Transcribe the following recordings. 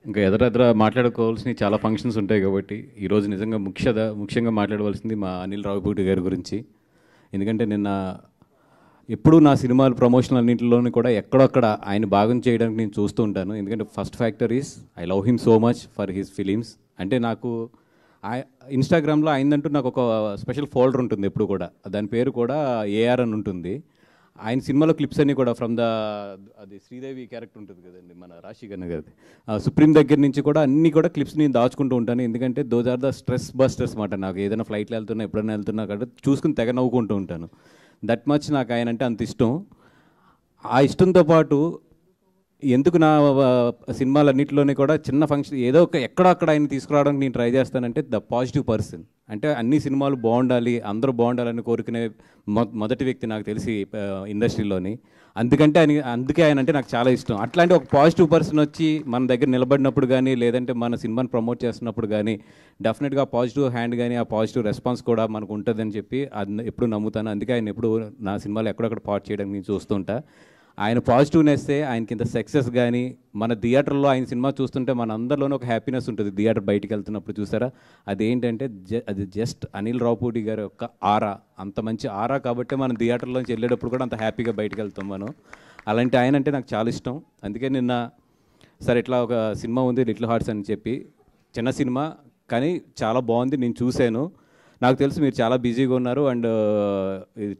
ఇంకా ఎదరెదర మాట్లాడుకోవాల్సినవి చాలా ఫంక్షన్స్ ఉంటాయి కాబట్టి ఈరోజు నిజంగా ముఖ్యంగా మాట్లాడవలసింది మా అనిల్ రావిపూడి గారి గురించి. ఎందుకంటే నిన్న ఎప్పుడూ నా సినిమాలు ప్రమోషనల్ అన్నింటిలోనూ కూడా ఎక్కడొక్కడ ఆయన భాగం చేయడానికి నేను చూస్తూ ఉంటాను. ఎందుకంటే first factor is I love him so much for his films. అంటే నాకు ఇన్స్టాగ్రామ్లో ఆయనంటూ నాకు ఒక స్పెషల్ ఫోల్డర్ ఉంటుంది ఎప్పుడు కూడా. దాని పేరు కూడా ఏఆర్ అని ఉంటుంది. ఆయన సినిమాలో క్లిప్స్ అన్నీ కూడా ఫ్రమ్ అది శ్రీదేవి క్యారెక్టర్ ఉంటుంది కదండి మన రాశి ఖన్నా గారిది, సుప్రీం దగ్గర నుంచి కూడా అన్నీ కూడా క్లిప్స్ నేను దాచుకుంటూ ఉంటాను. ఎందుకంటే those are the stress busters మాట. నాకు ఏదైనా ఫ్లైట్లో వెళ్తున్నా ఎప్పుడైనా వెళ్తున్నా కాబట్టి చూసుకుని తెగ నవ్వుకుంటూ ఉంటాను. దట్ మచ్ నాకు ఆయన అంటే అంత ఇష్టం. ఆ ఇష్టంతో పాటు ఎందుకు నా సినిమాలన్నింటిలోనే కూడా చిన్న ఫంక్షన్ ఏదో ఒక ఎక్కడక్కడ ఆయన తీసుకురావడానికి నేను ట్రై చేస్తానంటే ద పాజిటివ్ పర్సన్. అంటే అన్ని సినిమాలు బాగుండాలి, అందరూ బాగుండాలని కోరుకునే మొదటి వ్యక్తి నాకు తెలిసి ఇండస్ట్రీలోని. అందుకే ఆయన అంటే నాకు చాలా ఇష్టం. అట్లాంటి ఒక పాజిటివ్ పర్సన్ వచ్చి మన దగ్గర నిలబడినప్పుడు కానీ, లేదంటే మన సినిమాని ప్రమోట్ చేస్తున్నప్పుడు కానీ డెఫినెట్గా పాజిటివ్ హ్యాండ్ కానీ ఆ పాజిటివ్ రెస్పాన్స్ కూడా మనకు ఉంటుందని చెప్పి అది ఎప్పుడు నమ్ముతాను. అందుకే ఆయన ఎప్పుడు నా సినిమాలు ఎక్కడొక్కడ పాటు చేయడానికి నేను చూస్తుంటా. ఆయన పాజిటివ్నెస్సే ఆయనకి ఇంత సక్సెస్ కానీ, మన థియేటర్లో ఆయన సినిమా చూస్తుంటే మన అందరిలోనూ ఒక హ్యాపీనెస్ ఉంటుంది. థియేటర్ బయటికి వెళ్తున్నప్పుడు చూసారా, అదేంటంటే అది జస్ట్ అనిల్ రావిపూడి గారి యొక్క ఆరా. అంత మంచి ఆరా కాబట్టి మనం థియేటర్లోంచి వెళ్ళేటప్పుడు కూడా అంత హ్యాపీగా బయటికి వెళ్తాం మనం. అలాంటి ఆయన అంటే నాకు చాలా ఇష్టం. అందుకే నిన్న సరే ఇట్లా ఒక సినిమా ఉంది లిటిల్ హార్ట్స్ అని చెప్పి, చిన్న సినిమా కానీ చాలా బాగుంది, నేను చూశాను. నాకు తెలుసు మీరు చాలా బిజీగా ఉన్నారు అండ్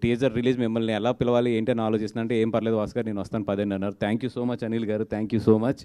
టీజర్ రిలీజ్ మిమ్మల్ని ఎలా పిలవాలి ఏంటి అని ఆలోచిస్తున్నా. అంటే ఏం పర్లేదు భాస్కర్, నేను వస్తాను 10 అన్నారు. Thank you so much Anil గారు, థ్యాంక్ యూ సో మచ్.